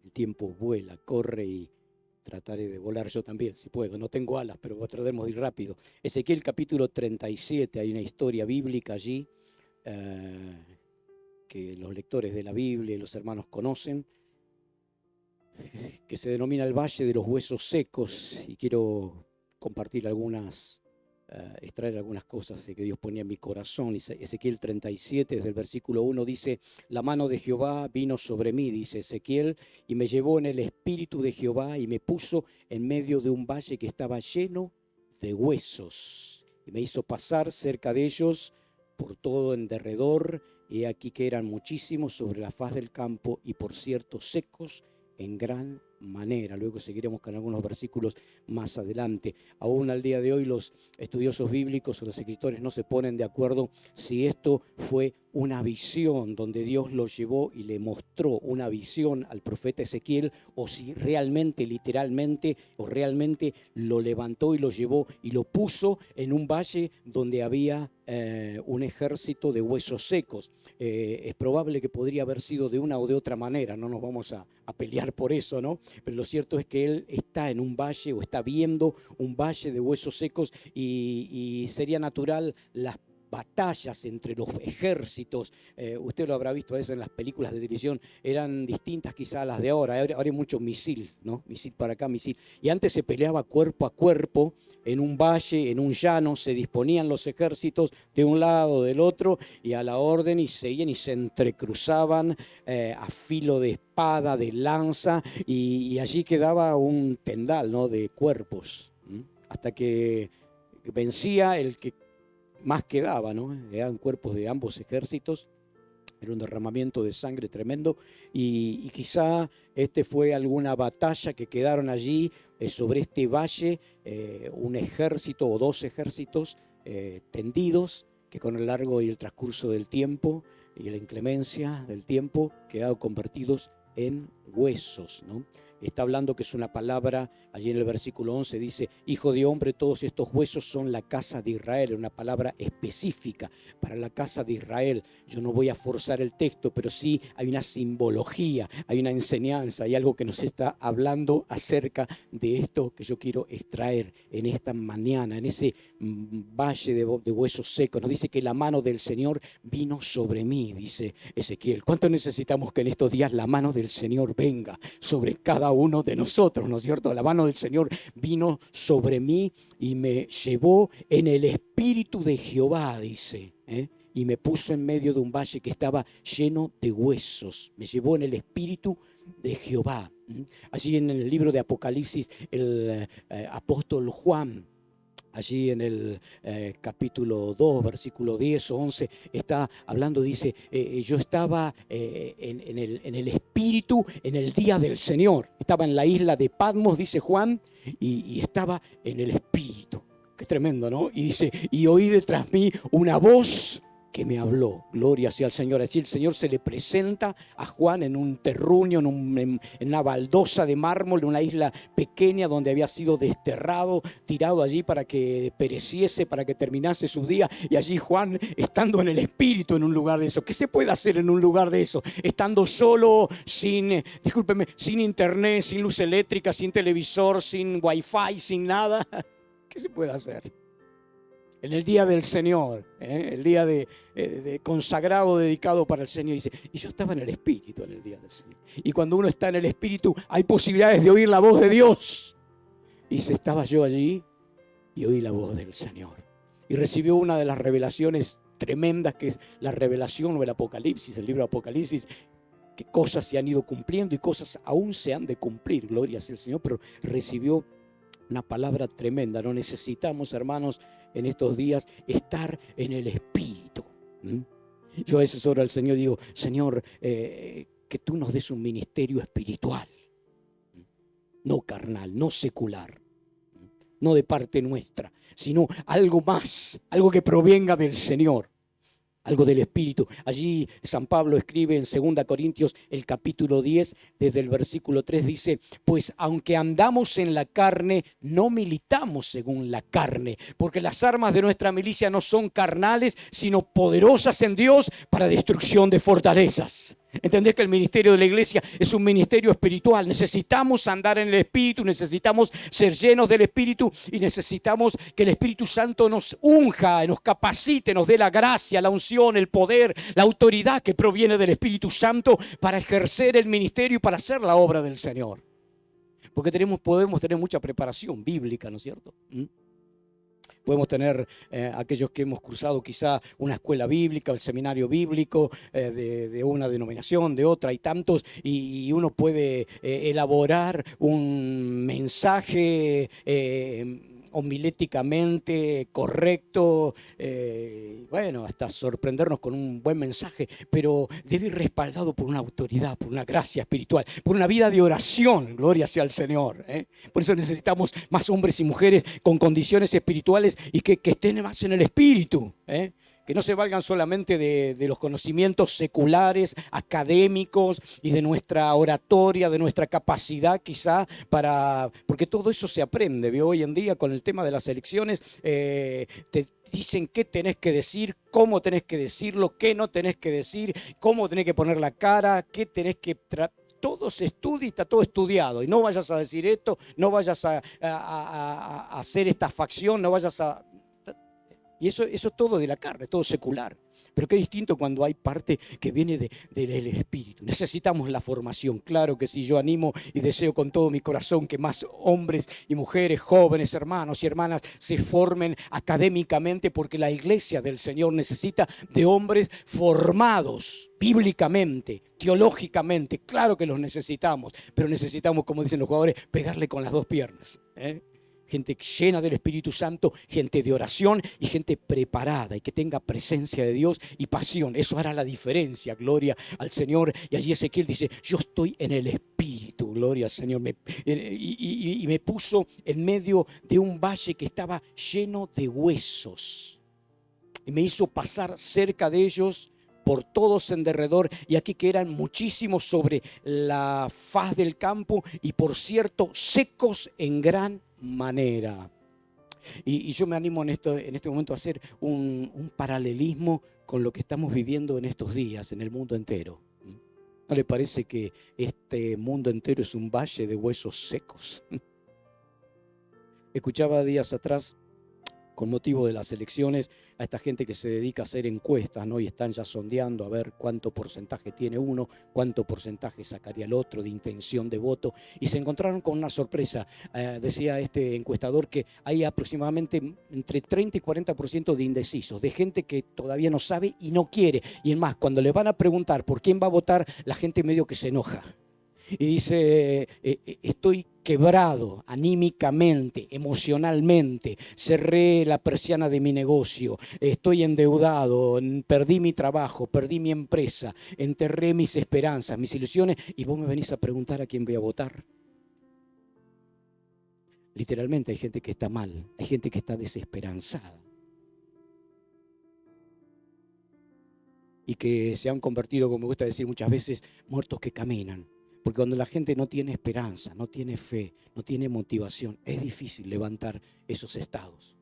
El tiempo vuela, corre y trataré de volar yo también, si puedo. No tengo alas, pero trataremos de ir rápido. Ezequiel capítulo 37, hay una historia bíblica allí que los lectores de la Biblia y los hermanos conocen, que se denomina el Valle de los Huesos Secos, y quiero compartir extraer algunas cosas que Dios ponía en mi corazón. Ezequiel 37, desde el versículo 1, dice: la mano de Jehová vino sobre mí, dice Ezequiel, y me llevó en el espíritu de Jehová y me puso en medio de un valle que estaba lleno de huesos, y me hizo pasar cerca de ellos por todo en derredor, y aquí que eran muchísimos sobre la faz del campo, y por cierto secos en gran manera. Luego seguiremos con algunos versículos más adelante. Aún al día de hoy los estudiosos bíblicos o los escritores no se ponen de acuerdo si esto fue una visión donde Dios lo llevó y le mostró una visión al profeta Ezequiel, o si realmente, literalmente, o realmente lo levantó y lo llevó y lo puso en un valle donde había un ejército de huesos secos. Es probable que podría haber sido de una o de otra manera, no nos vamos a pelear por eso, ¿no? Pero lo cierto es que él está en un valle, o está viendo un valle de huesos secos, y sería natural las batallas entre los ejércitos. Usted lo habrá visto a veces en las películas de televisión, eran distintas quizás a las de ahora. Ahora hay mucho misil, ¿no? Misil para acá, misil. Y antes se peleaba cuerpo a cuerpo en un valle, en un llano, se disponían los ejércitos de un lado, del otro, y a la orden, y seguían y se entrecruzaban a filo de espada, de lanza, y allí quedaba un tendal, ¿no?, de cuerpos, hasta que vencía el que más quedaba, ¿no? Eran cuerpos de ambos ejércitos. Era un derramamiento de sangre tremendo, y quizá fue alguna batalla que quedaron allí sobre este valle, un ejército o dos ejércitos tendidos, que con el largo y el transcurso del tiempo y la inclemencia del tiempo quedaron convertidos en huesos, ¿no? Está hablando que es una palabra, allí en el versículo 11 dice: hijo de hombre, todos estos huesos son la casa de Israel. Una palabra específica para la casa de Israel. Yo no voy a forzar el texto, pero sí hay una simbología, hay una enseñanza, hay algo que nos está hablando acerca de esto que yo quiero extraer en esta mañana, en ese valle de huesos secos. Nos dice que la mano del Señor vino sobre mí, dice Ezequiel. ¿Cuánto necesitamos que en estos días la mano del Señor venga sobre cada uno de nosotros, ¿no es cierto? La mano del Señor vino sobre mí y me llevó en el espíritu de Jehová, dice, y me puso en medio de un valle que estaba lleno de huesos. Me llevó en el espíritu de Jehová. Allí en el libro de Apocalipsis, el apóstol Juan, allí en el capítulo 2, versículo 10 o 11, está hablando, dice, yo estaba en el espíritu en el día del Señor. Estaba en la isla de Patmos, dice Juan, y estaba en el espíritu. Qué tremendo, ¿no? Y dice, y oí detrás mí una voz que me habló. Gloria sea al Señor. Así el Señor se le presenta a Juan en un terruño, en una baldosa de mármol, en una isla pequeña donde había sido desterrado, tirado allí para que pereciese, para que terminase sus días. Y allí Juan, estando en el espíritu en un lugar de eso. ¿Qué se puede hacer en un lugar de eso? Estando solo, sin internet, sin luz eléctrica, sin televisor, sin wifi, sin nada. ¿Qué se puede hacer? En el día del Señor, el día de consagrado, dedicado para el Señor, dice, y yo estaba en el Espíritu en el día del Señor. Y cuando uno está en el Espíritu, hay posibilidades de oír la voz de Dios. Y dice, estaba yo allí y oí la voz del Señor. Y recibió una de las revelaciones tremendas, que es la revelación o el Apocalipsis, el libro de Apocalipsis, que cosas se han ido cumpliendo y cosas aún se han de cumplir, gloria sea al Señor, pero recibió una palabra tremenda. No necesitamos, hermanos, en estos días estar en el Espíritu. Yo a veces oro al Señor y digo, Señor, que tú nos des un ministerio espiritual, no carnal, no secular, no de parte nuestra, sino algo más, algo que provenga del Señor. Algo del Espíritu. Allí San Pablo escribe en 2 Corintios el capítulo 10, desde el versículo 3, dice, pues aunque andamos en la carne, no militamos según la carne, porque las armas de nuestra milicia no son carnales, sino poderosas en Dios para destrucción de fortalezas. ¿Entendés que el ministerio de la iglesia es un ministerio espiritual? Necesitamos andar en el Espíritu, necesitamos ser llenos del Espíritu y necesitamos que el Espíritu Santo nos unja, nos capacite, nos dé la gracia, la unción, el poder, la autoridad que proviene del Espíritu Santo para ejercer el ministerio y para hacer la obra del Señor. Porque podemos tener mucha preparación bíblica, ¿no es cierto? Podemos tener aquellos que hemos cursado quizá una escuela bíblica, el seminario bíblico de una denominación, de otra, hay tantos, y uno puede elaborar un mensaje homiléticamente correcto, bueno, hasta sorprendernos con un buen mensaje, pero debe ir respaldado por una autoridad, por una gracia espiritual, por una vida de oración, gloria sea al Señor. Por eso necesitamos más hombres y mujeres con condiciones espirituales y que estén más en el Espíritu, que no se valgan solamente de los conocimientos seculares, académicos y de nuestra oratoria, de nuestra capacidad quizá porque todo eso se aprende. ¿Ve? Hoy en día con el tema de las elecciones te dicen qué tenés que decir, cómo tenés que decirlo, qué no tenés que decir, cómo tenés que poner la cara, qué tenés que todo se estudia y está todo estudiado. Y no vayas a decir esto, no vayas a hacer esta facción, no vayas a... Y eso es todo de la carne, todo secular. Pero qué distinto cuando hay parte que viene del Espíritu. Necesitamos la formación, claro que sí. Yo animo y deseo con todo mi corazón que más hombres y mujeres, jóvenes, hermanos y hermanas se formen académicamente, porque la iglesia del Señor necesita de hombres formados bíblicamente, teológicamente. Claro que los necesitamos, pero necesitamos, como dicen los jugadores, pegarle con las dos piernas. Gente llena del Espíritu Santo, gente de oración y gente preparada y que tenga presencia de Dios y pasión. Eso hará la diferencia, gloria al Señor. Y allí Ezequiel dice, yo estoy en el Espíritu, gloria al Señor. Y me puso en medio de un valle que estaba lleno de huesos. Y me hizo pasar cerca de ellos por todos en derredor, y aquí que eran muchísimos sobre la faz del campo, y por cierto secos en gran manera. Y yo me animo en este momento a hacer un paralelismo con lo que estamos viviendo en estos días en el mundo entero. ¿No le parece que este mundo entero es un valle de huesos secos? Escuchaba días atrás, con motivo de las elecciones, a esta gente que se dedica a hacer encuestas, ¿no? Y están ya sondeando a ver cuánto porcentaje tiene uno, cuánto porcentaje sacaría el otro de intención de voto, y se encontraron con una sorpresa. Decía este encuestador que hay aproximadamente entre 30 y 40% de indecisos, de gente que todavía no sabe y no quiere, y es más, cuando le van a preguntar por quién va a votar, la gente medio que se enoja. Y dice, estoy quebrado anímicamente, emocionalmente, cerré la persiana de mi negocio, estoy endeudado, perdí mi trabajo, perdí mi empresa, enterré mis esperanzas, mis ilusiones, y vos me venís a preguntar a quién voy a votar. Literalmente hay gente que está mal, hay gente que está desesperanzada y que se han convertido, como me gusta decir muchas veces, muertos que caminan. Porque cuando la gente no tiene esperanza, no tiene fe, no tiene motivación, es difícil levantar esos estados.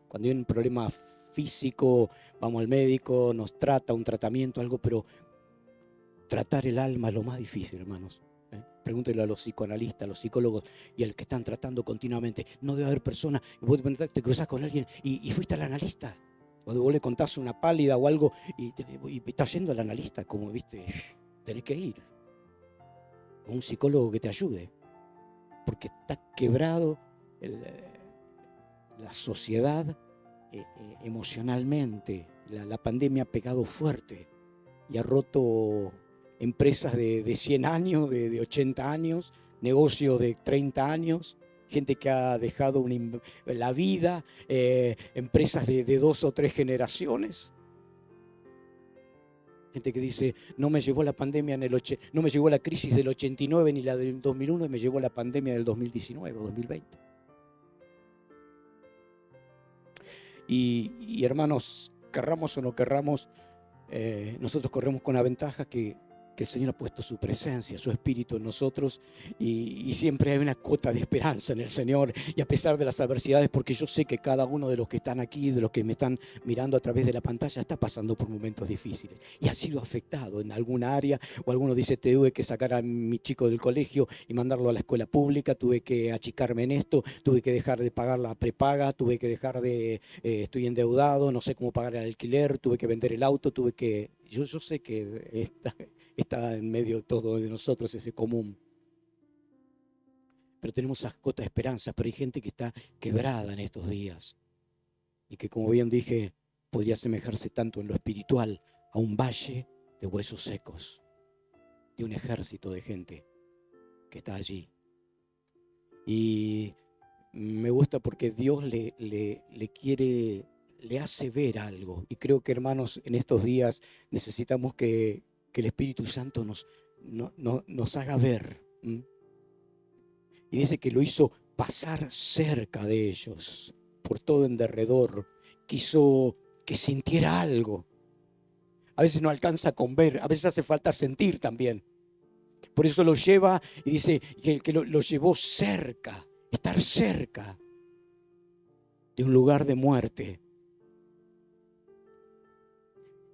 Cuando hay un problema físico, vamos al médico, nos trata un tratamiento, algo, pero tratar el alma es lo más difícil, hermanos. Pregúntenle a los psicoanalistas, a los psicólogos y a los que están tratando continuamente. No debe haber personas, vos te cruzás con alguien y fuiste al analista. Cuando vos le contás una pálida o algo y estás yendo al analista, como viste, tenés que ir. Un psicólogo que te ayude, porque está quebrado la sociedad emocionalmente. La pandemia ha pegado fuerte y ha roto empresas de 100 años, de 80 años, negocios de 30 años, gente que ha dejado la vida, empresas de 2 o 3 generaciones. Gente que dice, no me llevó la pandemia no me llevó la crisis del 89 ni la del 2001, y me llevó la pandemia del 2019 o 2020. Y hermanos, querramos o no querramos, nosotros corremos con la ventaja que que el Señor ha puesto su presencia, su espíritu en nosotros y siempre hay una cuota de esperanza en el Señor y a pesar de las adversidades, porque yo sé que cada uno de los que están aquí, de los que me están mirando a través de la pantalla, está pasando por momentos difíciles y ha sido afectado en alguna área, o alguno dice, tuve que sacar a mi chico del colegio y mandarlo a la escuela pública, tuve que achicarme en esto, tuve que dejar de pagar la prepaga, tuve que dejar de, estoy endeudado, no sé cómo pagar el alquiler, tuve que vender el auto, tuve que, yo sé que está en medio de todo de nosotros ese común. Pero tenemos esas cotas de esperanza, pero hay gente que está quebrada en estos días y que, como bien dije, podría asemejarse tanto en lo espiritual a un valle de huesos secos, de un ejército de gente que está allí. Y me gusta porque Dios le hace ver algo. Y creo que, hermanos, en estos días necesitamos que el Espíritu Santo nos haga ver. Y dice que lo hizo pasar cerca de ellos, por todo en derredor. Quiso que sintiera algo. A veces no alcanza con ver, a veces hace falta sentir también. Por eso lo lleva y dice que lo llevó cerca, estar cerca de un lugar de muerte.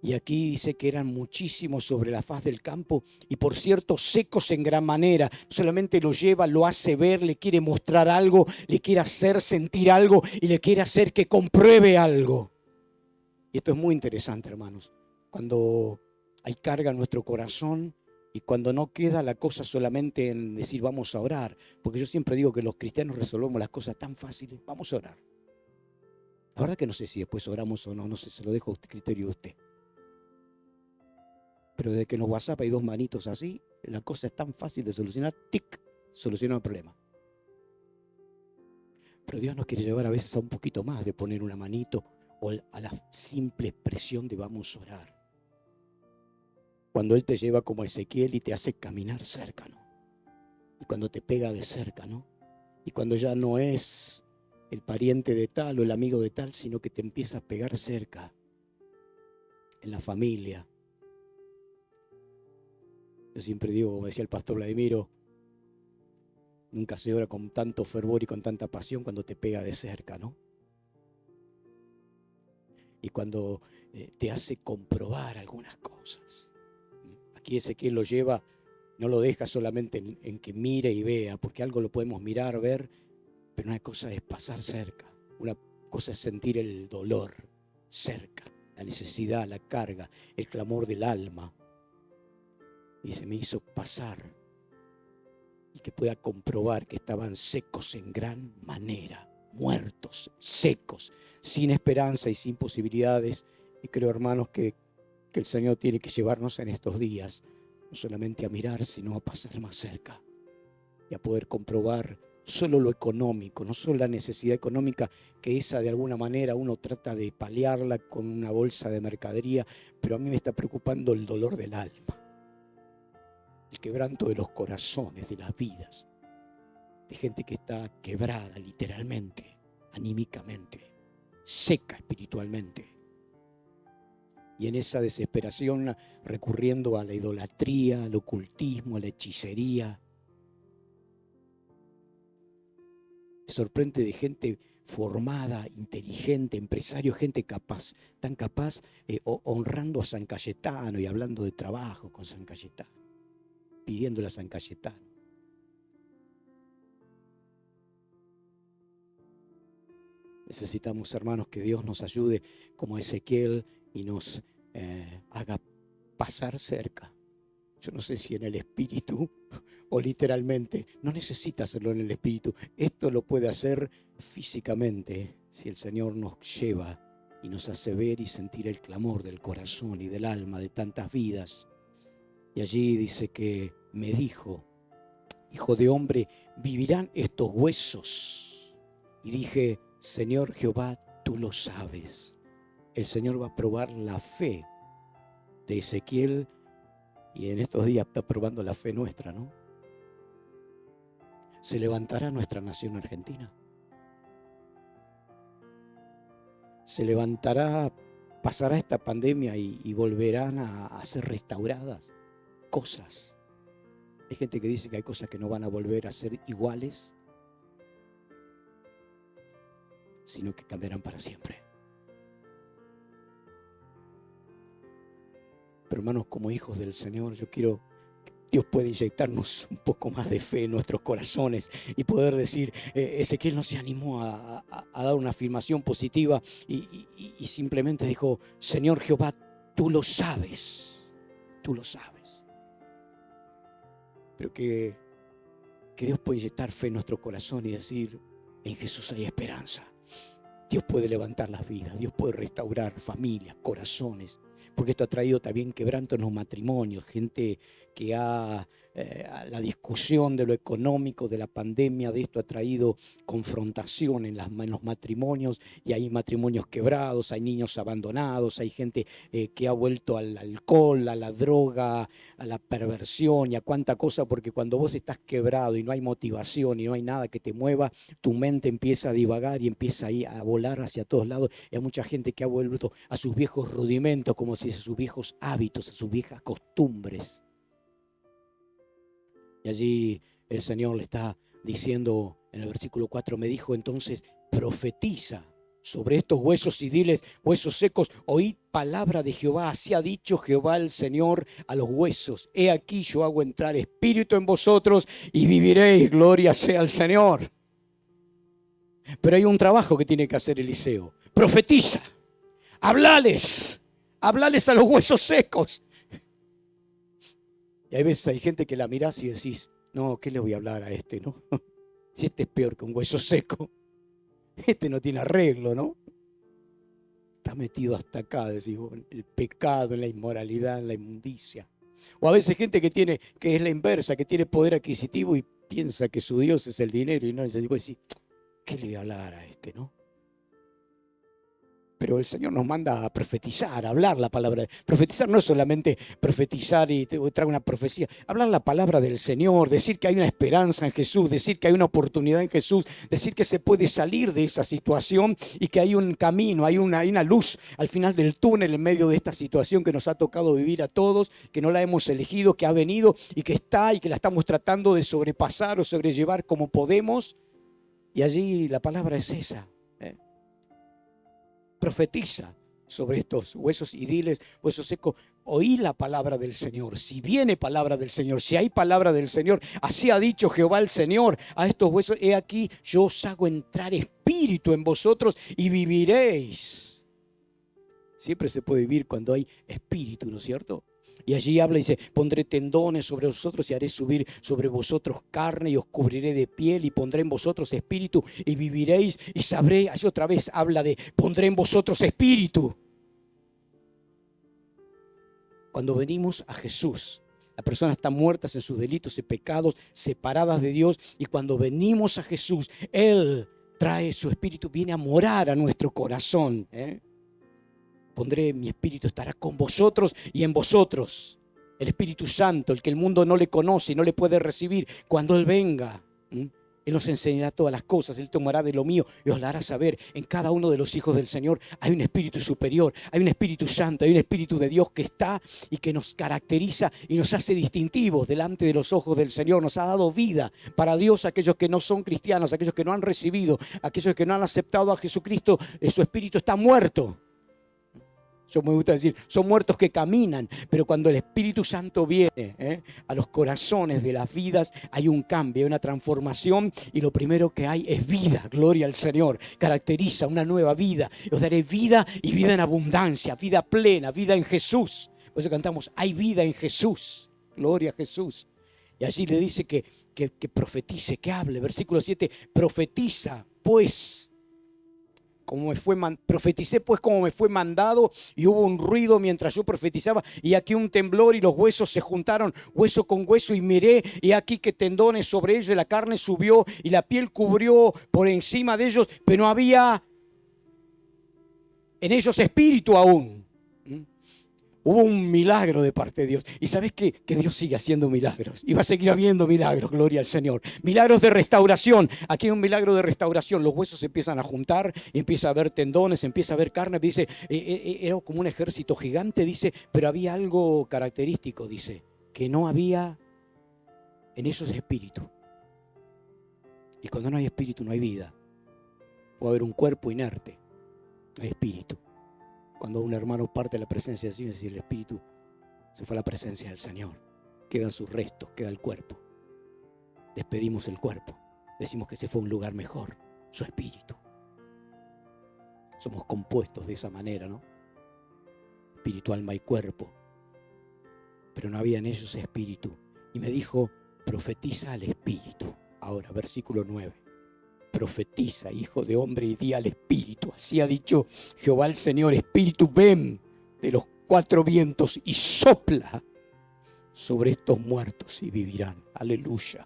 Y aquí dice que eran muchísimos sobre la faz del campo y por cierto secos en gran manera. Solamente lo lleva, lo hace ver, le quiere mostrar algo, le quiere hacer sentir algo y le quiere hacer que compruebe algo. Y esto es muy interesante, hermanos. Cuando hay carga en nuestro corazón y cuando no queda la cosa solamente en decir vamos a orar. Porque yo siempre digo que los cristianos resolvemos las cosas tan fáciles. Vamos a orar. La verdad que no sé si después oramos o no, no sé, se lo dejo a criterio de usted. Pero desde que en los WhatsApp hay dos manitos así, la cosa es tan fácil de solucionar, tic, soluciona el problema. Pero Dios nos quiere llevar a veces a un poquito más de poner una manito o a la simple expresión de vamos a orar. Cuando Él te lleva como Ezequiel y te hace caminar cerca, ¿no? Y cuando te pega de cerca, ¿no? Y cuando ya no es el pariente de tal o el amigo de tal, sino que te empieza a pegar cerca, en la familia. Yo siempre digo, como decía el pastor Vladimiro, nunca se ora con tanto fervor y con tanta pasión cuando te pega de cerca, ¿no? Y cuando te hace comprobar algunas cosas. Aquí Ezequiel lo lleva, no lo deja solamente en que mire y vea, porque algo lo podemos mirar, ver, pero una cosa es pasar cerca, una cosa es sentir el dolor cerca, la necesidad, la carga, el clamor del alma. Y se me hizo pasar y que pueda comprobar que estaban secos en gran manera, muertos, secos, sin esperanza y sin posibilidades. Y creo, hermanos, que el Señor tiene que llevarnos en estos días, no solamente a mirar, sino a pasar más cerca y a poder comprobar solo lo económico, no solo la necesidad económica, que esa de alguna manera uno trata de paliarla con una bolsa de mercadería, pero a mí me está preocupando el dolor del alma, el quebranto de los corazones, de las vidas, de gente que está quebrada literalmente, anímicamente, seca espiritualmente. Y en esa desesperación recurriendo a la idolatría, al ocultismo, a la hechicería. Me sorprende de gente formada, inteligente, empresario, gente capaz, tan capaz, honrando a San Cayetano y hablando de trabajo con San Cayetano, pidiéndole a San Cayetano. Necesitamos, hermanos, que Dios nos ayude como Ezequiel y nos haga pasar cerca. Yo no sé si en el espíritu o literalmente. No necesita hacerlo en el espíritu. Esto lo puede hacer físicamente si el Señor nos lleva y nos hace ver y sentir el clamor del corazón y del alma de tantas vidas. Y allí dice que me dijo, hijo de hombre, ¿vivirán estos huesos? Y dije, Señor Jehová, tú lo sabes. El Señor va a probar la fe de Ezequiel y en estos días está probando la fe nuestra, ¿no? ¿Se levantará nuestra nación argentina? ¿Se levantará, pasará esta pandemia y volverán a ser restauradas? cosas. Hay gente que dice que hay cosas que no van a volver a ser iguales, sino que cambiarán para siempre. Pero hermanos, como hijos del Señor, yo quiero que Dios pueda inyectarnos un poco más de fe en nuestros corazones y poder decir, Ezequiel no se animó a dar una afirmación positiva y simplemente dijo, Señor Jehová, tú lo sabes, tú lo sabes. Pero que Dios pueda inyectar fe en nuestro corazón y decir, en Jesús hay esperanza. Dios puede levantar las vidas, Dios puede restaurar familias, corazones, porque esto ha traído también quebranto en los matrimonios, gente que la discusión de lo económico, de la pandemia, de esto ha traído confrontación en los matrimonios, y hay matrimonios quebrados, hay niños abandonados, hay gente que ha vuelto al alcohol, a la droga, a la perversión y a cuánta cosa, porque cuando vos estás quebrado y no hay motivación y no hay nada que te mueva, tu mente empieza a divagar y empieza ahí a volar hacia todos lados. Y hay mucha gente que ha vuelto a sus viejos rudimentos, como si a sus viejos hábitos, a sus viejas costumbres. Y allí el Señor le está diciendo en el versículo 4, me dijo entonces, profetiza sobre estos huesos y diles, huesos secos, oíd palabra de Jehová. Así ha dicho Jehová el Señor a los huesos. He aquí yo hago entrar espíritu en vosotros y viviréis, gloria sea al Señor. Pero hay un trabajo que tiene que hacer Eliseo. Profetiza, hablales a los huesos secos. Y hay veces hay gente que la mirás y decís, no, ¿qué le voy a hablar a este, no? Si este es peor que un hueso seco. Este no tiene arreglo, ¿no? Está metido hasta acá, decís vos, en el pecado, en la inmoralidad, en la inmundicia. O a veces gente que es la inversa, que tiene poder adquisitivo y piensa que su Dios es el dinero y no, y vos decís, ¿qué le voy a hablar a este, no? Pero el Señor nos manda a profetizar, a hablar la palabra. Profetizar no es solamente profetizar y traer una profecía. Hablar la palabra del Señor, decir que hay una esperanza en Jesús, decir que hay una oportunidad en Jesús, decir que se puede salir de esa situación y que hay un camino, hay una luz al final del túnel en medio de esta situación que nos ha tocado vivir a todos, que no la hemos elegido, que ha venido y que está y que la estamos tratando de sobrepasar o sobrellevar como podemos. Y allí la palabra es esa. Profetiza sobre estos huesos y diles, huesos secos, oí la palabra del Señor. Si viene palabra del Señor, si hay palabra del Señor, así ha dicho Jehová el Señor a estos huesos, he aquí yo os hago entrar espíritu en vosotros y viviréis. Siempre se puede vivir cuando hay espíritu, ¿no es cierto? Y allí habla y dice, pondré tendones sobre vosotros y haré subir sobre vosotros carne y os cubriré de piel y pondré en vosotros espíritu y viviréis y sabréis. Allí otra vez habla de pondré en vosotros espíritu. Cuando venimos a Jesús, las personas están muertas en sus delitos y pecados, separadas de Dios, y cuando venimos a Jesús, Él trae su espíritu, viene a morar a nuestro corazón, Pondré mi espíritu, estará con vosotros y en vosotros. El Espíritu Santo, el que el mundo no le conoce y no le puede recibir, cuando Él venga, Él nos enseñará todas las cosas. Él tomará de lo mío y os la hará saber. En cada uno de los hijos del Señor hay un Espíritu superior, hay un Espíritu Santo, hay un Espíritu de Dios que está y que nos caracteriza y nos hace distintivos delante de los ojos del Señor. Nos ha dado vida para Dios, aquellos que no son cristianos, aquellos que no han recibido, aquellos que no han aceptado a Jesucristo. Su Espíritu está muerto. Yo me gusta decir, son muertos que caminan, pero cuando el Espíritu Santo viene a los corazones de las vidas, hay un cambio, hay una transformación y lo primero que hay es vida, gloria al Señor. Caracteriza una nueva vida. Os daré vida y vida en abundancia, vida plena, vida en Jesús. Por eso cantamos, hay vida en Jesús, gloria a Jesús. Y allí le dice que profetice, que hable. Versículo 7, profetiza pues. Profeticé pues como me fue mandado, y hubo un ruido mientras yo profetizaba, y aquí un temblor y los huesos se juntaron hueso con hueso, y miré y aquí que tendones sobre ellos, y la carne subió y la piel cubrió por encima de ellos, pero no había en ellos espíritu aún. Hubo un milagro de parte de Dios. Y sabes que Dios sigue haciendo milagros. Y va a seguir habiendo milagros, gloria al Señor. Milagros de restauración. Aquí hay un milagro de restauración. Los huesos se empiezan a juntar, y empieza a haber tendones, empieza a haber carne. Dice, era como un ejército gigante, dice, pero había algo característico, dice. que no había en ellos espíritu. Y cuando no hay espíritu no hay vida. Puede haber un cuerpo inerte, no hay espíritu. Cuando un hermano parte de la presencia de Dios y el espíritu se fue a la presencia del Señor, quedan sus restos, queda el cuerpo. Despedimos el cuerpo, decimos que se fue a un lugar mejor, su espíritu. Somos compuestos de esa manera, ¿no? Espíritu, alma y cuerpo. Pero no había en ellos espíritu. Y me dijo, profetiza al espíritu. Ahora, versículo 9. Profetiza, hijo de hombre, y di al espíritu. Así ha dicho Jehová el Señor, espíritu, ven de los 4 vientos y sopla sobre estos muertos y vivirán. Aleluya.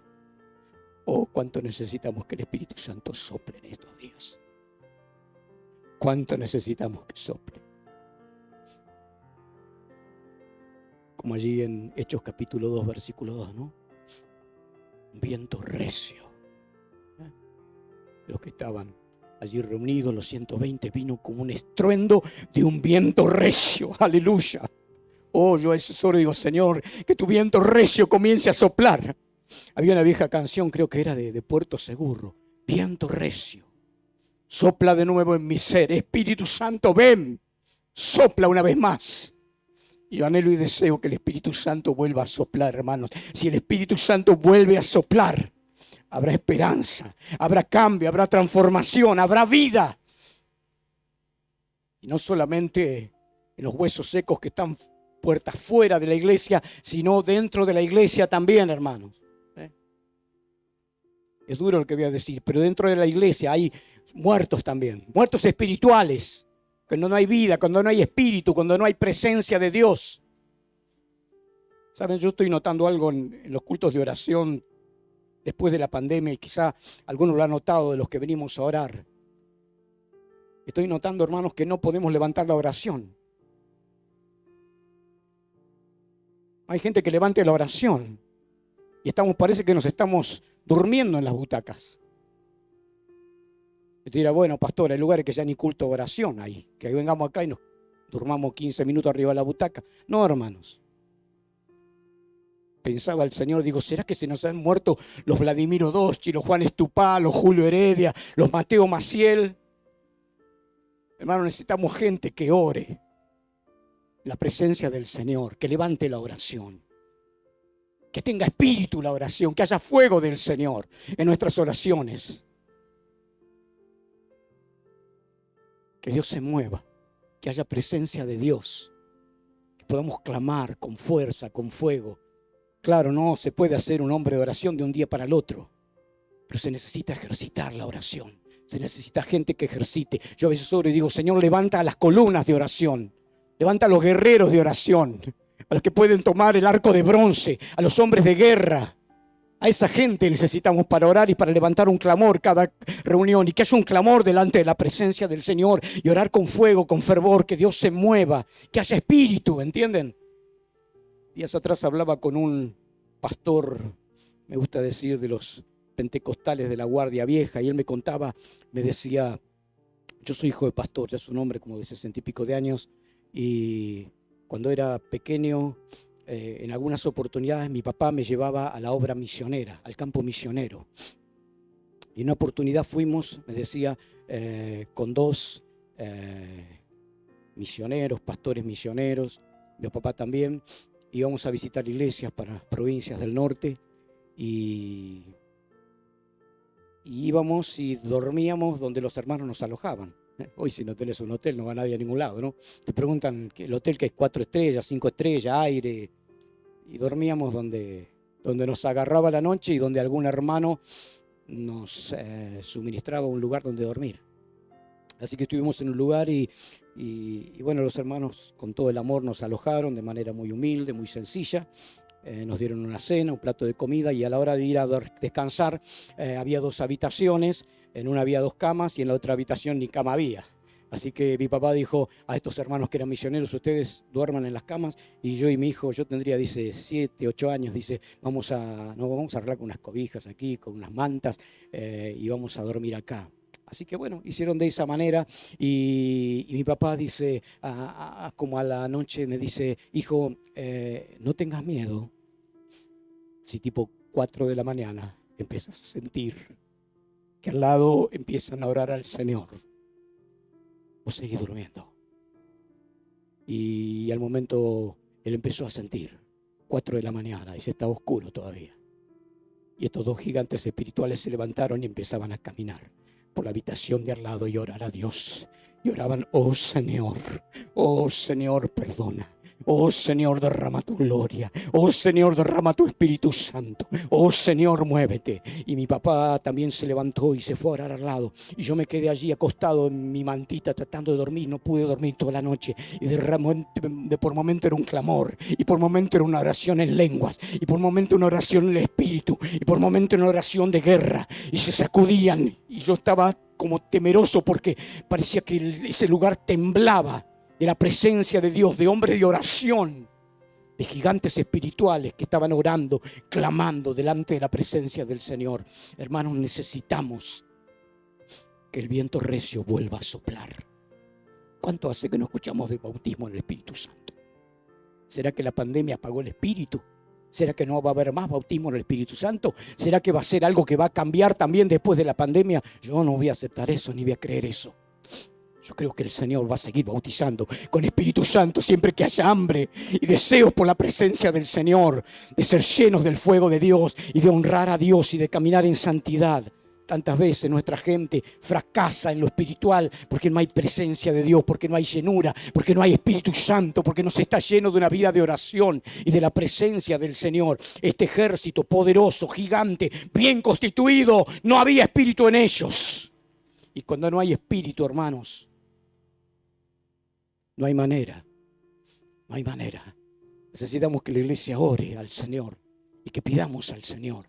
Oh, cuánto necesitamos que el Espíritu Santo sople en estos días. Cuánto necesitamos que sople. Como allí en Hechos capítulo 2, versículo 2, ¿no? Un viento recio. Los que estaban allí reunidos, los 120, vino como un estruendo de un viento recio. Aleluya. Oh, yo a ese solo digo, Señor, que tu viento recio comience a soplar. Había una vieja canción, creo que era de Puerto Seguro. Viento recio, sopla de nuevo en mi ser. Espíritu Santo, ven, sopla una vez más. Y yo anhelo y deseo que el Espíritu Santo vuelva a soplar, hermanos. Si el Espíritu Santo vuelve a soplar, habrá esperanza, habrá cambio, habrá transformación, habrá vida. Y no solamente en los huesos secos que están puertas fuera de la iglesia, sino dentro de la iglesia también, hermanos. Es duro lo que voy a decir, pero dentro de la iglesia hay muertos también, muertos espirituales, cuando no hay vida, cuando no hay espíritu, cuando no hay presencia de Dios. Saben, yo estoy notando algo en los cultos de oración después de la pandemia, y quizá algunos lo han notado de los que venimos a orar. Estoy notando, hermanos, que no podemos levantar la oración. Hay gente que levante la oración y parece que nos estamos durmiendo en las butacas. Y te dirá, bueno, pastor, hay lugares que ya ni culto de oración hay, que vengamos acá y nos durmamos 15 minutos arriba de la butaca. No, hermanos. Pensaba el Señor, digo, ¿será que se nos han muerto los Vladimiro Doschi, los Juan Estupá, los Julio Heredia, los Mateo Maciel? Hermano, necesitamos gente que ore la presencia del Señor, que levante la oración, que tenga espíritu la oración, que haya fuego del Señor en nuestras oraciones. Que Dios se mueva, que haya presencia de Dios, que podamos clamar con fuerza, con fuego. Claro, no se puede hacer un hombre de oración de un día para el otro, pero se necesita ejercitar la oración. Se necesita gente que ejercite. Yo a veces oro y digo, Señor, levanta a las columnas de oración. Levanta a los guerreros de oración, a los que pueden tomar el arco de bronce, a los hombres de guerra. A esa gente necesitamos para orar y para levantar un clamor cada reunión, y que haya un clamor delante de la presencia del Señor y orar con fuego, con fervor, que Dios se mueva, que haya espíritu, ¿entienden? Días atrás hablaba con un pastor, me gusta decir, de los pentecostales de la Guardia Vieja, y él me contaba, me decía, yo soy hijo de pastor, ya es un hombre como de 60 y pico de años, y cuando era pequeño, en algunas oportunidades mi papá me llevaba a la obra misionera, al campo misionero. Y en una oportunidad fuimos, me decía, con 2 misioneros, pastores misioneros, mi papá también. Íbamos a visitar iglesias para provincias del norte y íbamos y dormíamos donde los hermanos nos alojaban. Hoy si no tenés un hotel no va nadie a ningún lado, ¿no? Te preguntan el hotel que es 4 estrellas, 5 estrellas, aire. Y dormíamos donde nos agarraba la noche y donde algún hermano nos suministraba un lugar donde dormir. Así que estuvimos en un lugar y bueno, los hermanos con todo el amor nos alojaron de manera muy humilde, muy sencilla. Nos dieron una cena, un plato de comida, y a la hora de ir a descansar había 2 habitaciones. En una había 2 camas y en la otra habitación ni cama había. Así que mi papá dijo a estos hermanos que eran misioneros, ustedes duerman en las camas, y yo y mi hijo, yo tendría, dice, 7, 8 años, dice, vamos a arreglar con unas cobijas aquí, con unas mantas, y vamos a dormir acá. Así que bueno, hicieron de esa manera, y mi papá dice, como a la noche me dice, hijo, no tengas miedo, Si tipo 4 de la mañana empiezas a sentir que al lado empiezan a orar al Señor, vos seguís durmiendo. Y al momento él empezó a sentir 4 de la mañana y se estaba oscuro todavía. Y estos dos gigantes espirituales se levantaron y empezaban a caminar por la habitación de al lado y orar a Dios. Y oraban: oh Señor, perdona. Oh Señor, derrama tu gloria. Oh Señor, derrama tu Espíritu Santo. Oh Señor, muévete. Y mi papá también se levantó y se fue a orar al lado. Y yo me quedé allí acostado en mi mantita tratando de dormir. No pude dormir toda la noche. Y por momento era un clamor. Y por momento era una oración en lenguas. Y por momento una oración en el Espíritu. Y por momento una oración de guerra. Y se sacudían. Y yo estaba como temeroso porque parecía que ese lugar temblaba de la presencia de Dios, de hombres de oración, de gigantes espirituales que estaban orando, clamando delante de la presencia del Señor. Hermanos, necesitamos que el viento recio vuelva a soplar. ¿Cuánto hace que no escuchamos del bautismo en el Espíritu Santo? ¿Será que la pandemia apagó el Espíritu? ¿Será que no va a haber más bautismo en el Espíritu Santo? ¿Será que va a ser algo que va a cambiar también después de la pandemia? Yo no voy a aceptar eso, ni voy a creer eso. Yo creo que el Señor va a seguir bautizando con Espíritu Santo siempre que haya hambre y deseos por la presencia del Señor, de ser llenos del fuego de Dios y de honrar a Dios y de caminar en santidad. Tantas veces nuestra gente fracasa en lo espiritual porque no hay presencia de Dios, porque no hay llenura, porque no hay Espíritu Santo, porque no se está lleno de una vida de oración y de la presencia del Señor. Este ejército poderoso, gigante, bien constituido, no había espíritu en ellos. Y cuando no hay espíritu, hermanos, no hay manera. No hay manera. Necesitamos que la iglesia ore al Señor y que pidamos al Señor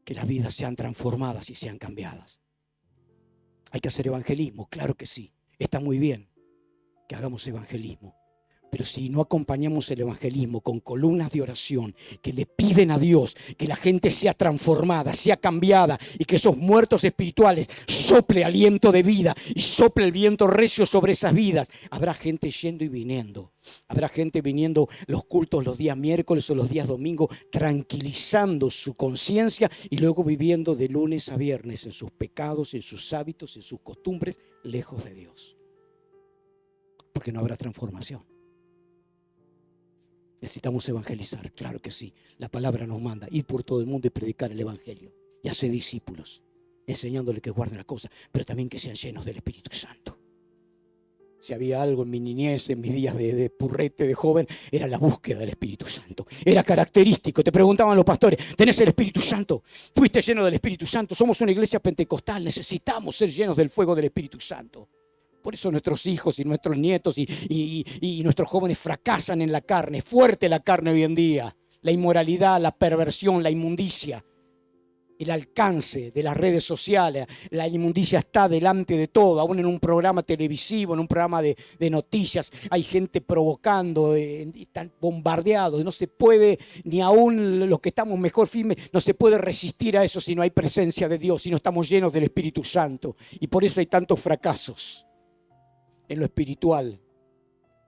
que las vidas sean transformadas y sean cambiadas. Hay que hacer evangelismo, claro que sí. Está muy bien que hagamos evangelismo. Pero si no acompañamos el evangelismo con columnas de oración que le piden a Dios que la gente sea transformada, sea cambiada y que esos muertos espirituales sople aliento de vida y sople el viento recio sobre esas vidas, habrá gente yendo y viniendo. Habrá gente viniendo los cultos los días miércoles o los días domingos, tranquilizando su conciencia y luego viviendo de lunes a viernes en sus pecados, en sus hábitos, en sus costumbres, lejos de Dios. Porque no habrá transformación. Necesitamos evangelizar, claro que sí. La palabra nos manda ir por todo el mundo y predicar el evangelio y hacer discípulos, enseñándoles que guarden las cosas, pero también que sean llenos del Espíritu Santo. Si había algo en mi niñez, en mis días de purrete, de joven, era la búsqueda del Espíritu Santo. Era característico. Te preguntaban los pastores: ¿tenés el Espíritu Santo? ¿Fuiste lleno del Espíritu Santo? Somos una iglesia pentecostal, necesitamos ser llenos del fuego del Espíritu Santo. Por eso nuestros hijos y nuestros nietos y nuestros jóvenes fracasan en la carne. Es fuerte la carne hoy en día. La inmoralidad, la perversión, la inmundicia. El alcance de las redes sociales. La inmundicia está delante de todo. Aún en un programa televisivo, en un programa de noticias, hay gente provocando, están bombardeados. No se puede, ni aún los que estamos mejor firmes, no se puede resistir a eso si no hay presencia de Dios, si no estamos llenos del Espíritu Santo. Y por eso hay tantos fracasos en lo espiritual,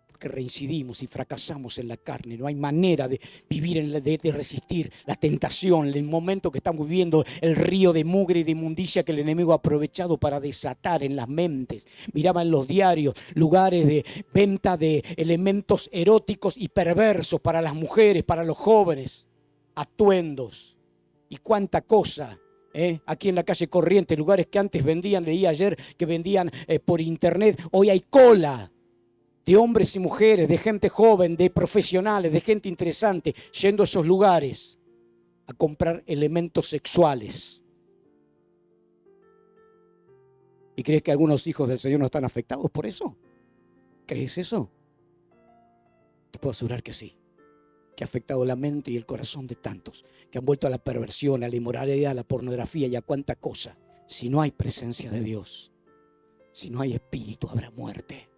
porque reincidimos y fracasamos en la carne. No hay manera de vivir, de resistir la tentación, el momento que estamos viviendo, el río de mugre y de inmundicia que el enemigo ha aprovechado para desatar en las mentes. Miraba en los diarios lugares de venta de elementos eróticos y perversos para las mujeres, para los jóvenes, atuendos y cuánta cosa. Aquí en la calle Corrientes, lugares que antes vendían, leí ayer que vendían por internet, hoy hay cola de hombres y mujeres, de gente joven, de profesionales, de gente interesante, yendo a esos lugares a comprar elementos sexuales. ¿Y crees que algunos hijos del Señor no están afectados por eso? ¿Crees eso? Te puedo asegurar que sí. Que ha afectado la mente y el corazón de tantos, que han vuelto a la perversión, a la inmoralidad, a la pornografía y a cuánta cosa. Si no hay presencia de Dios, si no hay espíritu, habrá muerte.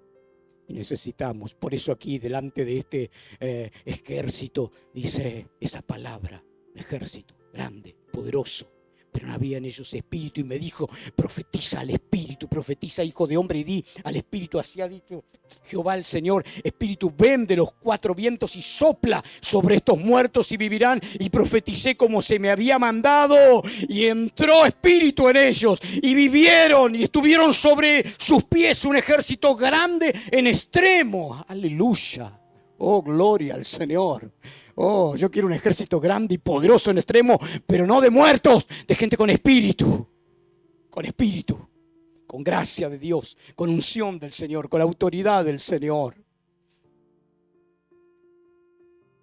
Y necesitamos, por eso aquí delante de este ejército, dice esa palabra, ejército grande, poderoso, pero no había en ellos espíritu. Y me dijo, profetiza al espíritu, profetiza, hijo de hombre, y di al espíritu. Así ha dicho Jehová el Señor: espíritu, ven de los cuatro vientos y sopla sobre estos muertos y vivirán. Y profeticé como se me había mandado, y entró espíritu en ellos y vivieron, y estuvieron sobre sus pies un ejército grande en extremo. Aleluya. Oh, gloria al Señor. Oh, yo quiero un ejército grande y poderoso en extremo, pero no de muertos, de gente con espíritu, con gracia de Dios, con unción del Señor, con autoridad del Señor.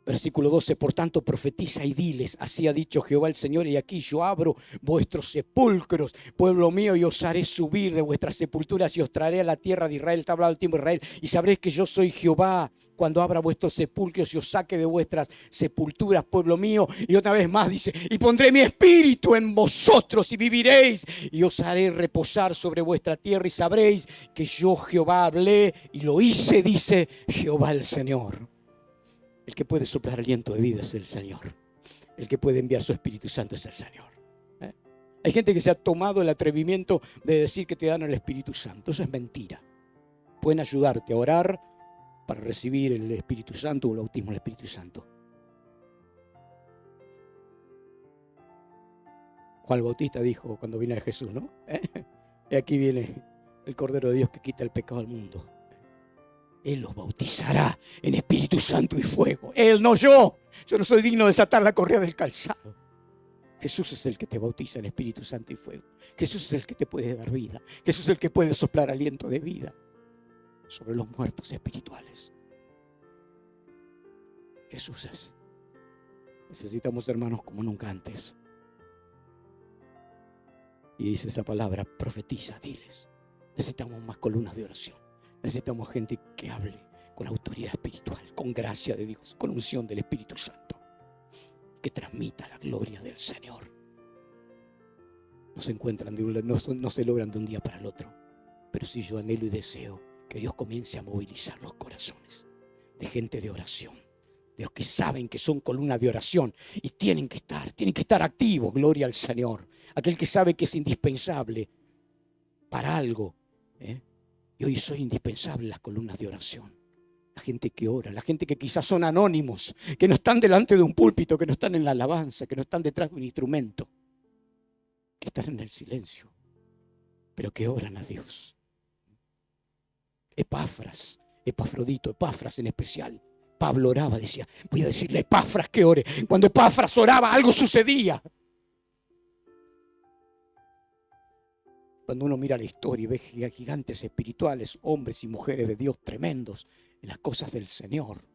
Versículo 12, por tanto profetiza y diles, así ha dicho Jehová el Señor, y aquí yo abro vuestros sepulcros, pueblo mío, y os haré subir de vuestras sepulturas y os traeré a la tierra de Israel. Está hablando el tiempo de Israel, y sabréis que yo soy Jehová cuando abra vuestros sepulcros y os saque de vuestras sepulturas, pueblo mío. Y otra vez más dice, y pondré mi espíritu en vosotros y viviréis, y os haré reposar sobre vuestra tierra, y sabréis que yo Jehová hablé y lo hice, dice Jehová el Señor. El que puede soplar aliento de vida es el Señor. El que puede enviar su Espíritu Santo es el Señor. Hay gente que se ha tomado el atrevimiento de decir que te dan el Espíritu Santo. Eso es mentira. Pueden ayudarte a orar para recibir el Espíritu Santo o el bautismo del Espíritu Santo. Juan el Bautista dijo cuando vino a Jesús, ¿no? Y aquí viene el Cordero de Dios que quita el pecado del mundo. Él los bautizará en Espíritu Santo y fuego. Él, no yo. Yo no soy digno de desatar la correa del calzado. Jesús es el que te bautiza en Espíritu Santo y fuego. Jesús es el que te puede dar vida. Jesús es el que puede soplar aliento de vida sobre los muertos espirituales. Jesús es. Necesitamos hermanos como nunca antes. Y dice esa palabra, profetiza, diles. Necesitamos más columnas de oración. Necesitamos gente que hable con autoridad espiritual, con gracia de Dios, con unción del Espíritu Santo, que transmita la gloria del Señor. No se logran de un día para el otro, pero sí yo anhelo y deseo que Dios comience a movilizar los corazones de gente de oración, de los que saben que son columnas de oración y tienen que estar activos, gloria al Señor. Aquel que sabe que es indispensable para algo, Y hoy soy indispensable en las columnas de oración. La gente que ora, la gente que quizás son anónimos, que no están delante de un púlpito, que no están en la alabanza, que no están detrás de un instrumento, que están en el silencio, pero que oran a Dios. Epafras en especial. Pablo oraba, decía, voy a decirle a Epafras que ore. Cuando Epafras oraba, algo sucedía. Cuando uno mira la historia y ve gigantes espirituales, hombres y mujeres de Dios tremendos en las cosas del Señor.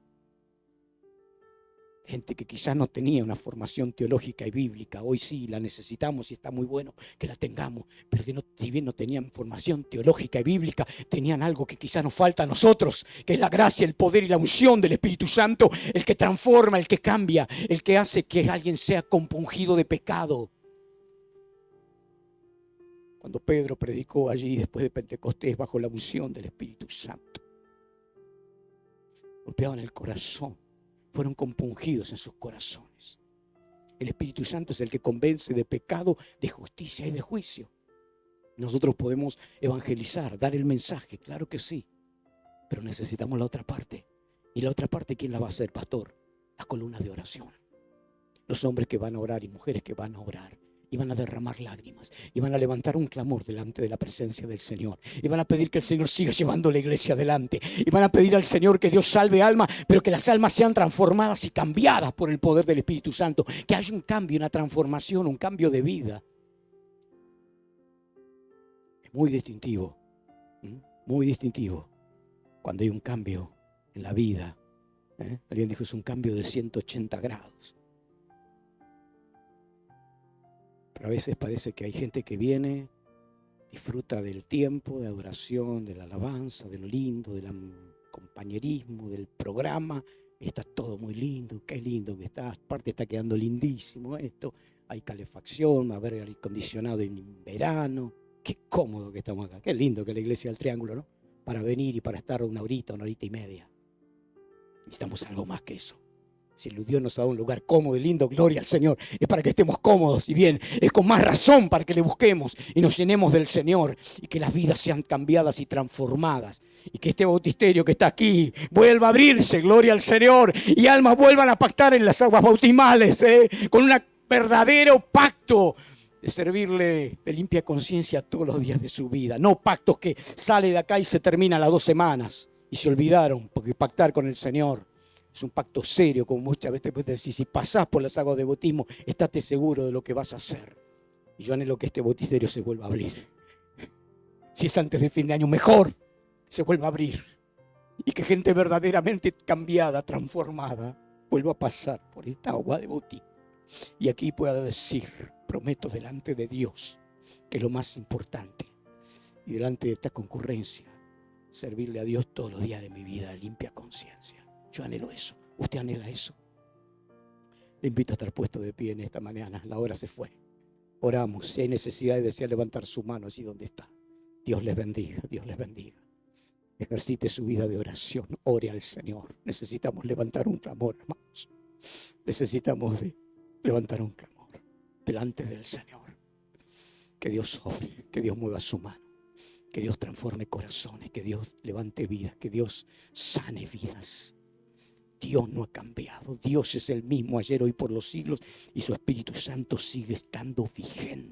Gente que quizás no tenía una formación teológica y bíblica. Hoy sí la necesitamos y está muy bueno que la tengamos. Pero que si bien no tenían formación teológica y bíblica, tenían algo que quizás nos falta a nosotros, que es la gracia, el poder y la unción del Espíritu Santo, el que transforma, el que cambia, el que hace que alguien sea compungido de pecado. Cuando Pedro predicó allí después de Pentecostés bajo la unción del Espíritu Santo, golpeaban el corazón, fueron compungidos en sus corazones. El Espíritu Santo es el que convence de pecado, de justicia y de juicio. Nosotros podemos evangelizar, dar el mensaje, claro que sí, pero necesitamos la otra parte. ¿Y la otra parte quién la va a hacer, pastor? Las columnas de oración. Los hombres que van a orar y mujeres que van a orar. Y van a derramar lágrimas, y van a levantar un clamor delante de la presencia del Señor, y van a pedir que el Señor siga llevando la iglesia adelante, y van a pedir al Señor que Dios salve almas, pero que las almas sean transformadas y cambiadas por el poder del Espíritu Santo, que haya un cambio, una transformación, un cambio de vida. Es muy distintivo cuando hay un cambio en la vida. Alguien dijo, es un cambio de 180 grados. Pero a veces parece que hay gente que viene, disfruta del tiempo de adoración, de la alabanza, de lo lindo, del compañerismo, del programa. Está todo muy lindo, qué lindo que está. Aparte está quedando lindísimo esto. Hay calefacción, va a haber aire acondicionado en verano. Qué cómodo que estamos acá. Qué lindo que la iglesia del Triángulo, ¿no? Para venir y para estar una horita y media. Necesitamos algo más que eso. Si Dios nos ha dado un lugar cómodo y lindo, gloria al Señor. Es para que estemos cómodos y bien. Es con más razón para que le busquemos y nos llenemos del Señor. Y que las vidas sean cambiadas y transformadas. Y que este bautisterio que está aquí vuelva a abrirse, gloria al Señor. Y almas vuelvan a pactar en las aguas bautismales. Con un verdadero pacto de servirle de limpia conciencia todos los días de su vida. No pactos que sale de acá y se termina a las 2 semanas. Y se olvidaron, porque pactar con el Señor es un pacto serio, como muchas veces puedes decir. Si pasás por las aguas de bautismo, estate seguro de lo que vas a hacer. Y yo anhelo que este bautisterio se vuelva a abrir. Si es antes de fin de año, mejor se vuelva a abrir. Y que gente verdaderamente cambiada, transformada, vuelva a pasar por esta agua de bautismo. Y aquí pueda decir, prometo delante de Dios, que lo más importante, y delante de esta concurrencia, servirle a Dios todos los días de mi vida, de limpia conciencia. Yo anhelo eso. ¿Usted anhela eso? Le invito a estar puesto de pie en esta mañana. La hora se fue. Oramos. Si hay necesidad y desea levantar su mano allí donde está. Dios les bendiga. Dios les bendiga. Ejercite su vida de oración. Ore al Señor. Necesitamos levantar un clamor, hermanos. Necesitamos levantar un clamor delante del Señor. Que Dios obre. Que Dios mueva su mano. Que Dios transforme corazones. Que Dios levante vidas. Que Dios sane vidas. Dios no ha cambiado. Dios es el mismo ayer, hoy, por los siglos. Y su Espíritu Santo sigue estando vigente.